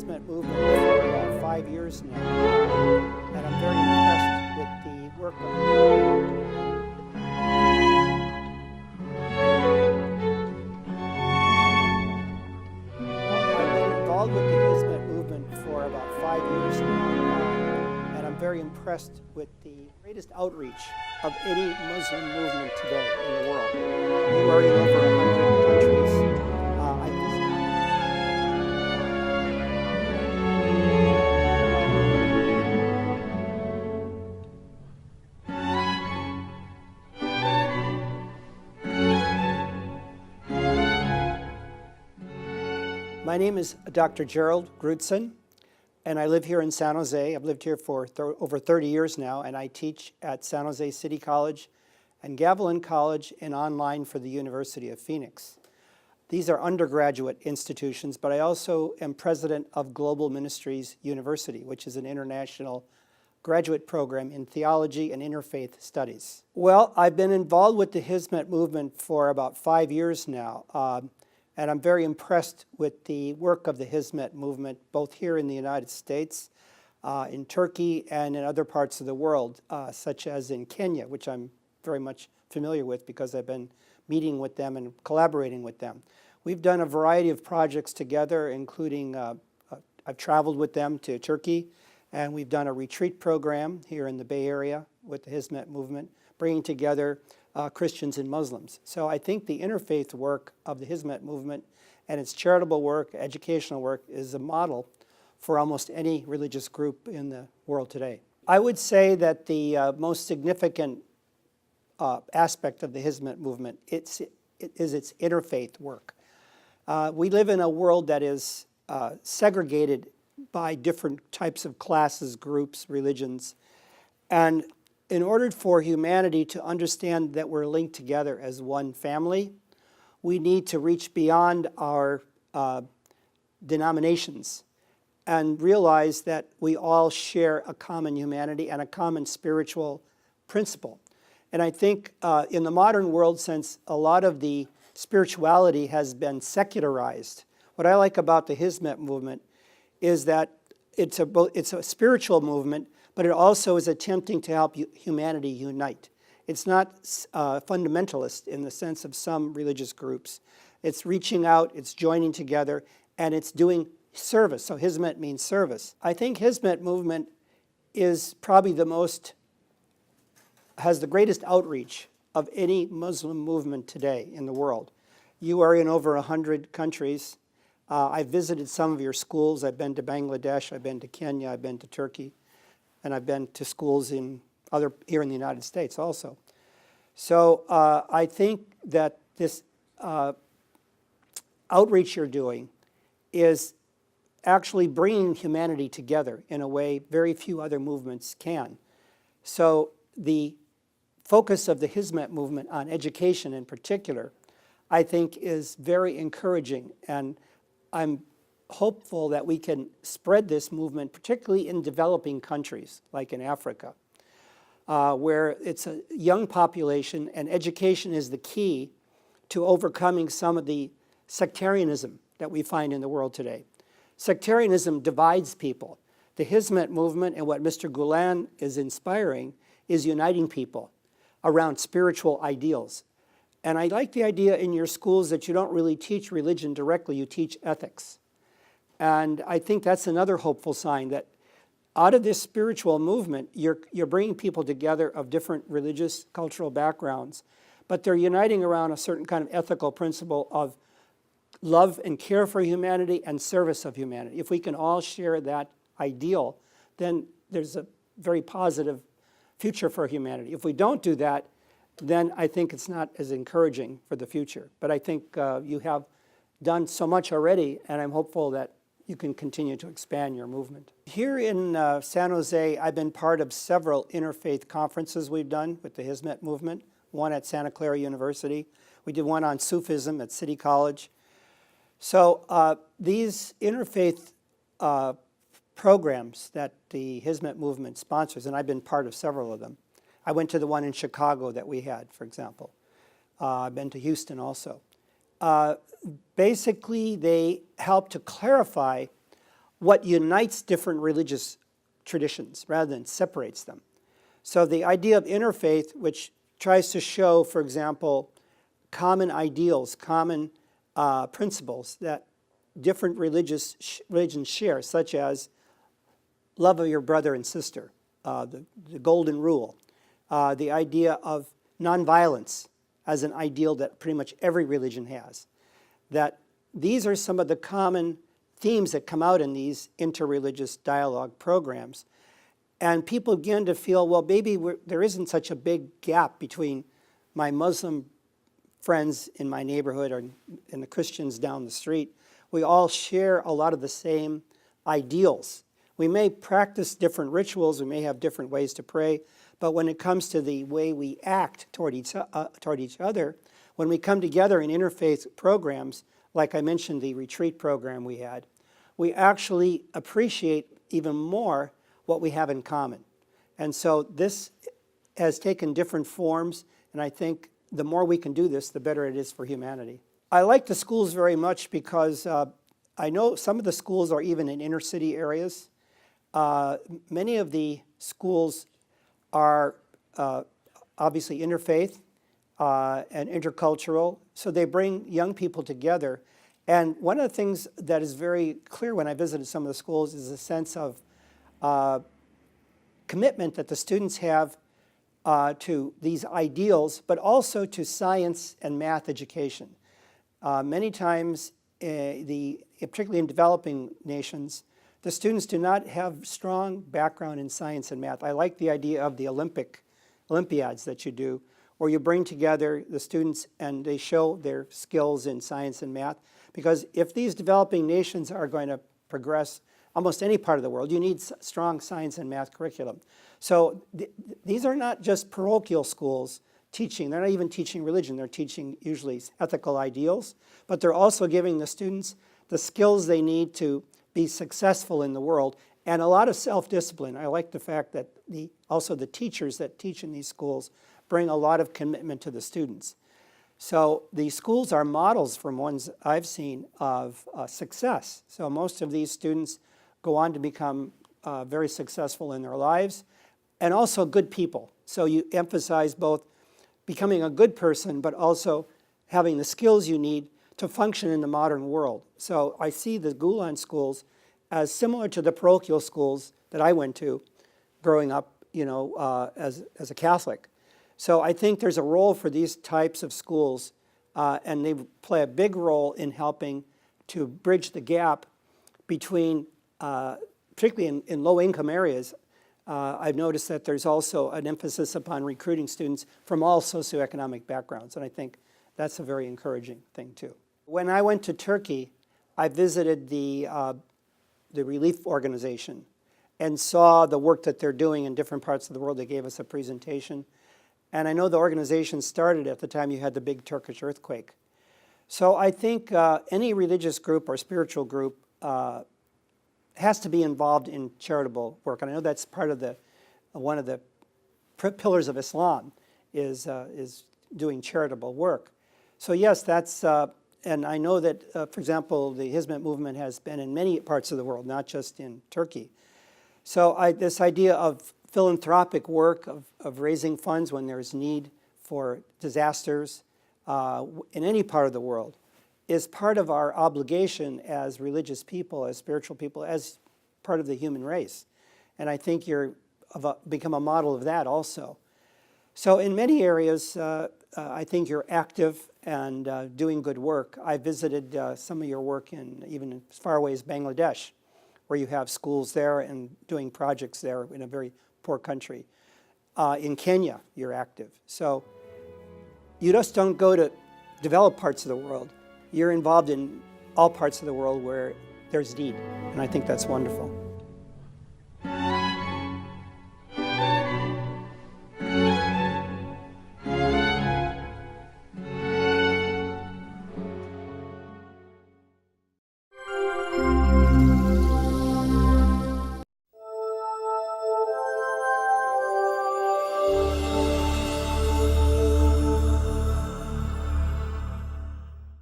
Hizmet movement for about 5 years now, and I'm very impressed with the work of I've been involved with the Hizmet movement for about 5 years now, and I'm very impressed with the greatest outreach of any Muslim movement today in the world. We are in over 100 countries. My name is Dr. Gerald Grudzen, and I live here in San Jose. I've lived here for over 30 years now, and I teach at San Jose City College and Gavilan College and online for the University of Phoenix. These are undergraduate institutions, but I also am president of Global Ministries University, which is an international graduate program in theology and interfaith studies. Well, I've been involved with the Hizmet movement for about 5 years now. And I'm very impressed with the work of the Hizmet movement, both here in the United States, in Turkey, and in other parts of the world, such as in Kenya, which I'm very much familiar with because I've been meeting with them and collaborating with them. We've done a variety of projects together, including I've traveled with them to Turkey, and we've done a retreat program here in the Bay Area with the Hizmet movement, bringing together Christians and Muslims. So I think the interfaith work of the Hizmet movement and its charitable work, educational work, is a model for almost any religious group in the world today. I would say that the most significant aspect of the Hizmet movement is its interfaith work. We live in a world that is segregated by different types of classes, groups, religions, and in order for humanity to understand that we're linked together as one family, we need to reach beyond our denominations and realize that we all share a common humanity and a common spiritual principle. And I think in the modern world, since a lot of the spirituality has been secularized, what I like about the Hizmet movement is that it's a spiritual movement, but it also is attempting to help humanity unite. It's not fundamentalist in the sense of some religious groups. It's reaching out, it's joining together, and it's doing service. So Hizmet means service. I think Hizmet movement is probably has the greatest outreach of any Muslim movement today in the world. You are in over 100 countries. I've visited some of your schools. I've been to Bangladesh, I've been to Kenya, I've been to Turkey, and I've been to schools here in the United States also. So I think that this outreach you're doing is actually bringing humanity together in a way very few other movements can. So the focus of the Hizmet movement on education in particular, I think, is very encouraging, and I'm hopeful that we can spread this movement, particularly in developing countries like in Africa, where it's a young population and education is the key to overcoming some of the sectarianism that we find in the world today. Sectarianism divides people. The Hizmet movement and what Mr. Gulen is inspiring is uniting people around spiritual ideals. And I like the idea in your schools that you don't really teach religion directly, you teach ethics. And I think that's another hopeful sign that out of this spiritual movement, you're bringing people together of different religious, cultural backgrounds, but they're uniting around a certain kind of ethical principle of love and care for humanity and service of humanity. If we can all share that ideal, then there's a very positive future for humanity. If we don't do that, then I think it's not as encouraging for the future. But I think you have done so much already, and I'm hopeful that you can continue to expand your movement. Here in San Jose, I've been part of several interfaith conferences we've done with the Hizmet movement, one at Santa Clara University. We did one on Sufism at City College. So these interfaith programs that the Hizmet movement sponsors, and I've been part of several of them. I went to the one in Chicago that we had, for example. I've been to Houston also. Basically, they help to clarify what unites different religious traditions rather than separates them. So the idea of interfaith, which tries to show, for example, common ideals, common principles that different religions share, such as love of your brother and sister, the golden rule, the idea of nonviolence as an ideal that pretty much every religion has. That these are some of the common themes that come out in these interreligious dialogue programs. And people begin to feel, well, maybe there isn't such a big gap between my Muslim friends in my neighborhood and the Christians down the street. We all share a lot of the same ideals. We may practice different rituals, we may have different ways to pray, but when it comes to the way we act toward each other, when we come together in interfaith programs, like I mentioned the retreat program we had, we actually appreciate even more what we have in common. And so this has taken different forms, and I think the more we can do this, the better it is for humanity. I like the schools very much because I know some of the schools are even in inner city areas. Many of the schools are obviously interfaith and intercultural, so they bring young people together. And one of the things that is very clear when I visited some of the schools is a sense of commitment that the students have to these ideals, but also to science and math education. Many times, particularly in developing nations, the students do not have strong background in science and math. I like the idea of the Olympiads that you do, where you bring together the students and they show their skills in science and math. Because if these developing nations are going to progress almost any part of the world, you need strong science and math curriculum. So these are not just parochial schools teaching. They're not even teaching religion. They're teaching usually ethical ideals, but they're also giving the students the skills they need to be successful in the world, and a lot of self-discipline. I like the fact that also the teachers that teach in these schools bring a lot of commitment to the students. So the schools are models from ones I've seen of success. So most of these students go on to become very successful in their lives, and also good people. So you emphasize both becoming a good person, but also having the skills you need to function in the modern world. So I see the Gulen schools as similar to the parochial schools that I went to growing up, as a Catholic. So I think there's a role for these types of schools, and they play a big role in helping to bridge the gap between, particularly in low-income areas. I've noticed that there's also an emphasis upon recruiting students from all socioeconomic backgrounds, and I think that's a very encouraging thing too. When I went to Turkey, I visited the relief organization and saw the work that they're doing in different parts of the world. They gave us a presentation. And I know the organization started at the time you had the big Turkish earthquake. So I think any religious group or spiritual group has to be involved in charitable work. And I know that's part of one of the pillars of Islam is doing charitable work. So yes, that's, and I know that, for example, the Hizmet movement has been in many parts of the world, not just in Turkey. So this idea of philanthropic work, of raising funds when there's need for disasters in any part of the world, is part of our obligation as religious people, as spiritual people, as part of the human race. And I think you're become a model of that also. So in many areas, I think you're active and doing good work. I visited some of your work even as far away as Bangladesh, where you have schools there and doing projects there in a very poor country. In Kenya, you're active. So you just don't go to developed parts of the world. You're involved in all parts of the world where there's need, and I think that's wonderful.